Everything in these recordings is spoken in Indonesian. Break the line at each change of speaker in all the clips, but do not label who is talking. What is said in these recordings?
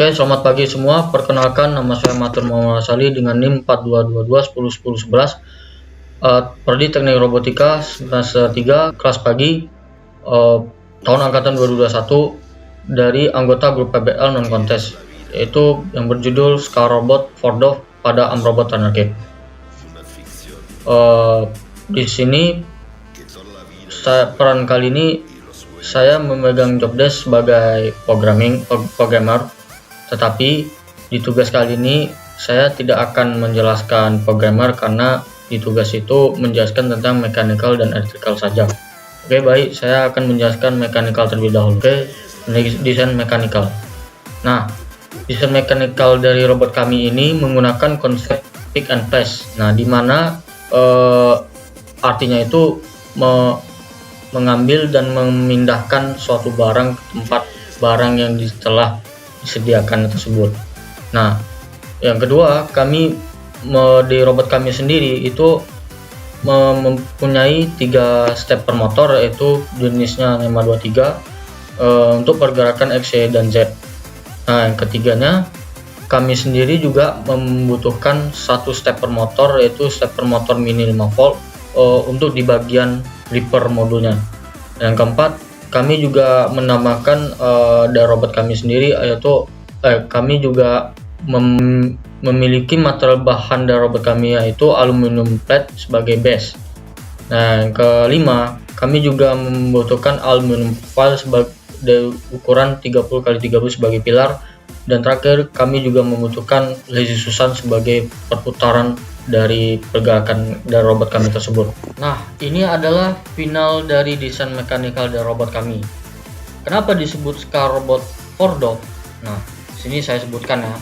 Oke, selamat pagi semua. Perkenalkan, nama saya Matur Muhammad Asali dengan NIM 4222101011. Prodi Teknik Robotika semester 3 kelas pagi, tahun angkatan 2021, dari anggota grup PBL non kontes, yaitu yang berjudul Scar Robot Fordov pada Amrobot Anarcade. Di sini peran kali ini saya memegang jobdesk sebagai programmer. Tetapi di tugas kali ini saya tidak akan menjelaskan programmer karena di tugas itu menjelaskan tentang mechanical dan electrical saja. Oke, baik, saya akan menjelaskan mechanical terlebih dahulu. Oke, desain mechanical. Nah, desain mechanical dari robot kami ini menggunakan konsep pick and place. Nah, di mana artinya itu mengambil dan memindahkan suatu barang ke tempat barang yang telah disediakan tersebut. Nah, yang kedua, kami di robot kami sendiri itu mempunyai 3 stepper motor, yaitu jenisnya NEMA 23 untuk pergerakan X, Y, dan Z. Nah, yang ketiganya, kami sendiri juga membutuhkan 1 stepper motor, yaitu stepper motor mini 5 volt untuk di bagian gripper modulnya. Yang keempat, kami juga menambahkan dari robot kami sendiri, yaitu kami juga memiliki material bahan dari robot kami, yaitu aluminium plate sebagai base. Nah, yang kelima, kami juga membutuhkan aluminium profile sebagai ukuran 30x30 sebagai pilar. Dan terakhir, kami juga membutuhkan lazy Susan sebagai perputaran dari pergerakan dari robot kami tersebut. Nah, ini adalah final dari desain mechanical dari robot kami. Kenapa disebut Scar Robot Fordov? Nah, sini saya sebutkan ya.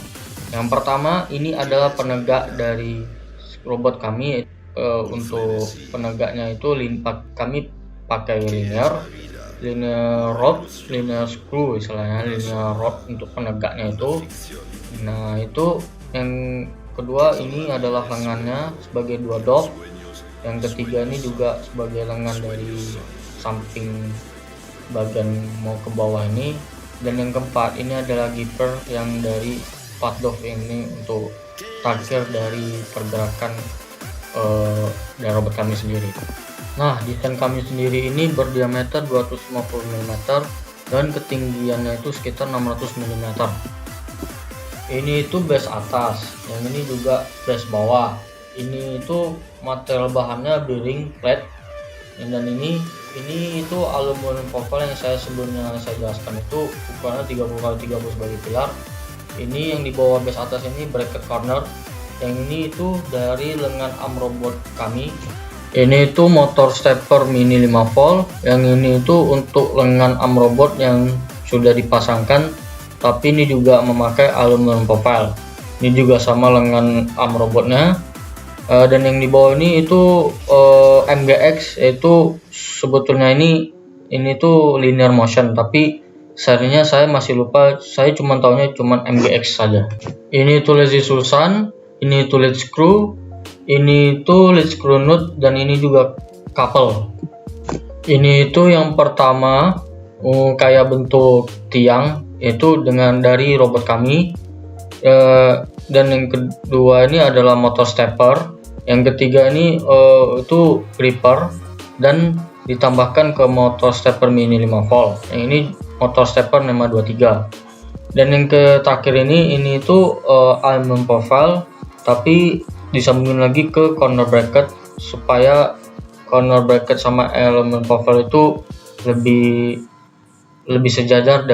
Yang pertama, ini adalah penegak dari robot kami. Untuk penegaknya itu kami pakai linear rod, linear screw, istilahnya linear rod untuk penegaknya itu. Nah, itu yang kedua, ini adalah lengannya sebagai 2 dot. Yang ketiga ini juga sebagai lengan dari samping bagian mau ke bawah ini. Dan yang keempat, ini adalah gripper yang dari Fordov ini untuk terakhir dari pergerakan dari robot kami sendiri. Nah, desain kami sendiri ini berdiameter 250 mm dan ketinggiannya itu sekitar 600 mm. Ini itu base atas, yang ini juga base bawah. Ini itu material bahannya bearing plate, dan ini itu aluminium profile yang sebelumnya saya jelaskan itu ukurannya 30x30 sebagai pilar. Ini yang di bawah base atas ini bracket corner. Yang ini itu dari lengan Amrobot kami. Ini itu motor stepper mini 5 volt. Yang ini itu untuk lengan Amrobot yang sudah dipasangkan, tapi ini juga memakai aluminium profile. Ini juga sama lengan Amrobotnya. Dan yang di bawah ini itu MGX, itu sebetulnya ini tuh linear motion, tapi serinya saya masih lupa. Saya cuma tahunya cuma MGX saja. Ini tuh lazy Susan, ini tuh lead screw, ini tuh lead screw nut, dan ini juga couple. Ini itu yang pertama kayak bentuk tiang, itu dari robot kami. Dan yang kedua ini adalah motor stepper. Yang ketiga ini itu gripper dan ditambahkan ke motor stepper mini 5 volt. Yang ini motor stepper NEMA 23. Dan yang terakhir ini itu aluminium profile, tapi disambungin lagi ke corner bracket supaya corner bracket sama aluminium profile itu lebih sejajar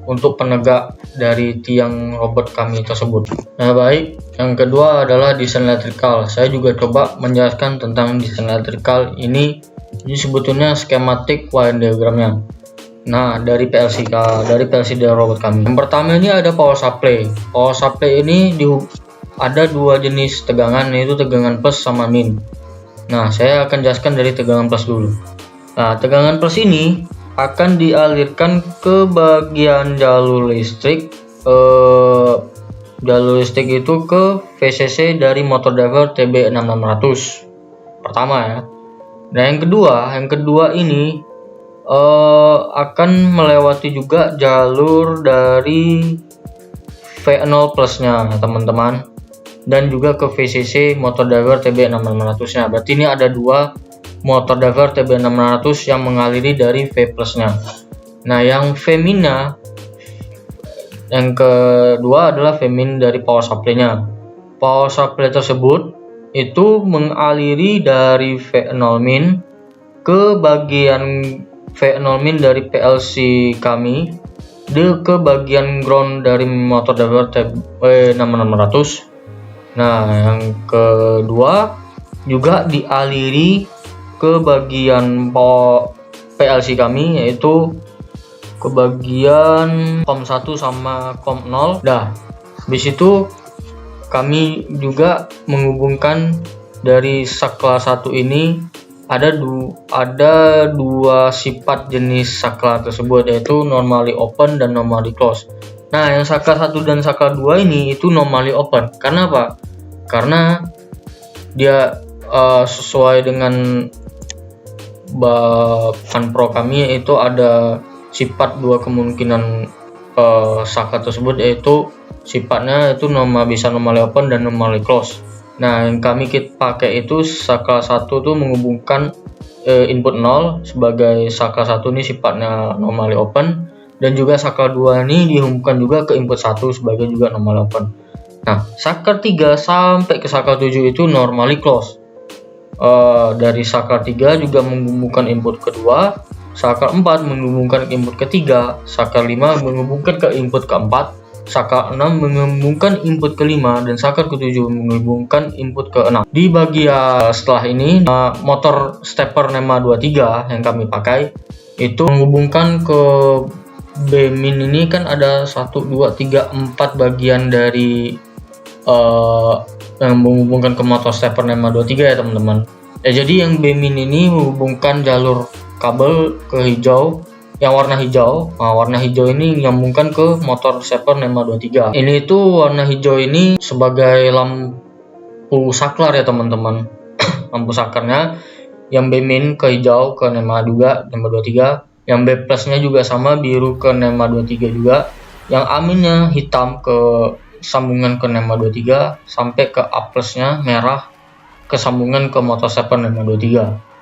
untuk penegak dari tiang robot kami tersebut. Nah, baik, yang kedua adalah desain electrical. Saya juga coba menjelaskan tentang desain electrical ini sebetulnya skematik wiring diagramnya. Nah, dari PLC dari robot kami. Yang pertama ini ada power supply. Power supply ini ada 2 jenis tegangan, yaitu tegangan plus sama min. Nah, saya akan jelaskan dari tegangan plus dulu. Nah, tegangan plus ini akan dialirkan ke bagian jalur listrik. Jalur listrik itu ke VCC dari motor driver TB6600 pertama ya. Nah, yang kedua ini akan melewati juga jalur dari V0 plusnya teman-teman, dan juga ke VCC motor driver TB6600 nya. Berarti ini ada dua motor driver TB600 yang mengaliri dari V plusnya. Nah, yang V-nya yang kedua adalah V- dari power supply-nya. Power supply tersebut itu mengaliri dari V0- ke bagian V0- dari PLC kami ke bagian ground dari motor driver TB6600. Nah, yang kedua juga dialiri ke bagian PLC kami, yaitu ke bagian COM 1 sama COM 0. Nah, habis itu kami juga menghubungkan dari saklar 1 ini ada dua sifat jenis saklar tersebut, yaitu normally open dan normally close. Nah, yang saklar 1 dan saklar 2 ini itu normally open. Karena apa? Karena dia sesuai dengan bahan pro kami, yaitu ada sifat dua kemungkinan saklar tersebut, yaitu sifatnya itu bisa normally open dan normally close. Nah, yang kami pakai itu saklar 1 tuh menghubungkan input 0 sebagai saklar 1 ini sifatnya normally open, dan juga saklar 2 ini dihubungkan juga ke input 1 sebagai juga normally open. Nah, saklar 3 sampai ke saklar 7 itu normally close. Dari saklar 3 juga menghubungkan input kedua, saklar 4 menghubungkan ke input ketiga, saklar 5 menghubungkan ke input keempat, saklar 6 menghubungkan input kelima, dan saklar ke-7 menghubungkan input ke-6. Di bagian setelah ini, motor stepper NEMA 23 yang kami pakai itu menghubungkan ke B-min. Ini kan ada 1, 2, 3, 4 bagian dari yang menghubungkan ke motor stepper NEMA 23 ya teman-teman. Jadi yang B-min ini menghubungkan jalur kabel ke hijau, yang warna hijau. Nah, warna hijau ini menyambungkan ke motor stepper NEMA 23. Ini tuh warna hijau ini sebagai lampu saklar ya teman-teman. Lampu saklarnya yang B-min ke hijau ke NEMA 23, yang B plusnya juga sama biru ke NEMA 23 juga, yang aminnya hitam ke sambungan ke NEMA 23, sampai ke A plusnya merah ke sambungan ke motor stepper NEMA 23.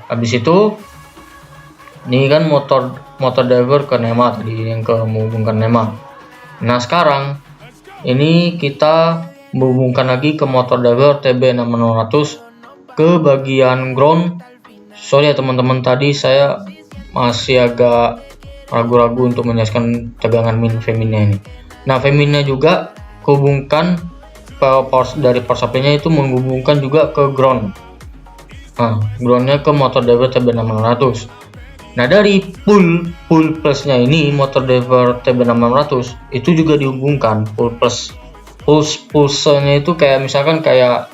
Habis itu ini kan motor driver ke NEMA tadi, yang ke menghubungkan NEMA. Nah, sekarang ini kita menghubungkan lagi ke motor driver TB6600 ke bagian ground. Sorry ya teman-teman, tadi saya masih agak ragu-ragu untuk menjelaskan tegangan V-nya ini. Nah, V-nya juga hubungkan dari power supply-nya itu menghubungkan juga ke ground. Nah, groundnya ke motor driver TB6600. Nah, dari pull plusnya ini motor driver TB6600 itu juga dihubungkan pull plus. Pulsenya itu kayak misalkan kayak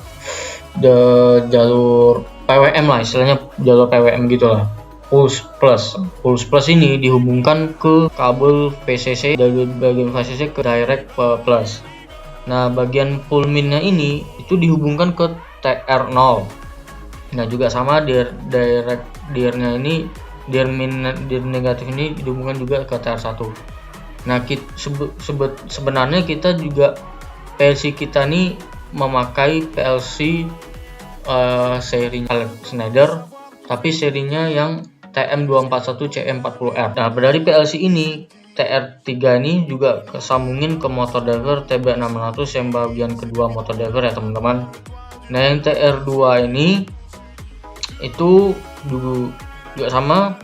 jalur PWM lah, istilahnya jalur PWM gitulah. Pulse plus ini dihubungkan ke kabel VCC, dari bagian VCC ke direct plus. Nah, bagian pull minnya ini itu dihubungkan ke TR0. Nah, juga sama direct dirnya ini, dir negatif ini dihubungkan juga ke TR1. Nah, sebenarnya kita juga PLC kita nih memakai PLC seri Schneider, tapi serinya yang TM241CE40R. Nah, dari PLC ini TR3 ini juga kesambungin ke motor driver TB600 yang bagian kedua motor driver ya teman-teman. Nah, yang TR2 ini itu juga sama,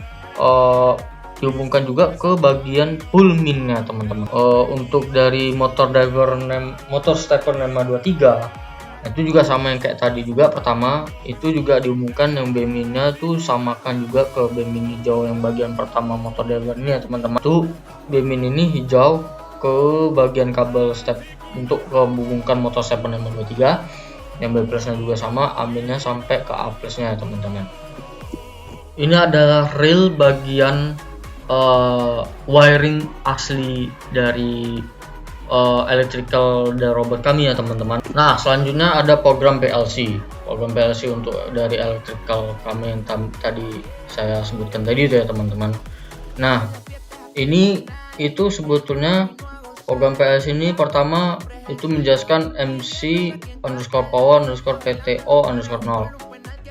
dihubungkan juga ke bagian pull minnya teman-teman. Untuk dari motor stepper NEMA 23 itu juga sama yang kayak tadi juga, pertama itu juga dihubungkan yang B-minnya tuh samakan juga ke B-min hijau yang bagian pertama motor driver ini ya teman-teman. Tuh B-min ini hijau ke bagian kabel step untuk menghubungkan motor stepper NEMA 23, yang B plusnya juga sama, aminnya sampai ke A plusnya ya teman-teman. Ini adalah real bagian wiring asli dari electrical dan robot kami ya teman-teman. Nah, selanjutnya ada program PLC untuk dari electrical kami yang tadi saya sebutkan tadi itu ya teman-teman. Nah, ini itu sebetulnya Program PS ini pertama itu menjelaskan MC_power_PTO_0.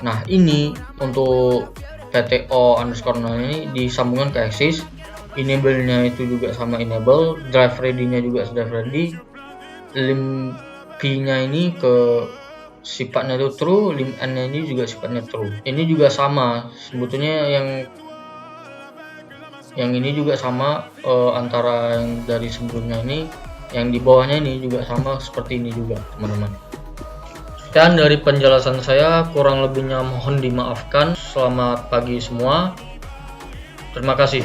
Nah, ini untuk PTO_0 ini disambungkan ke Axis. Enable-nya itu juga sama enable, drive ready-nya juga drive ready. Lim P-nya ini ke sifatnya itu true, lim N-nya ini juga sifatnya true. Ini juga sama sebetulnya, yang ini juga sama antara yang dari sebelumnya ini, yang di bawahnya ini juga sama seperti ini juga, teman-teman. Dan dari penjelasan saya kurang lebihnya mohon dimaafkan. Selamat pagi semua. Terima kasih.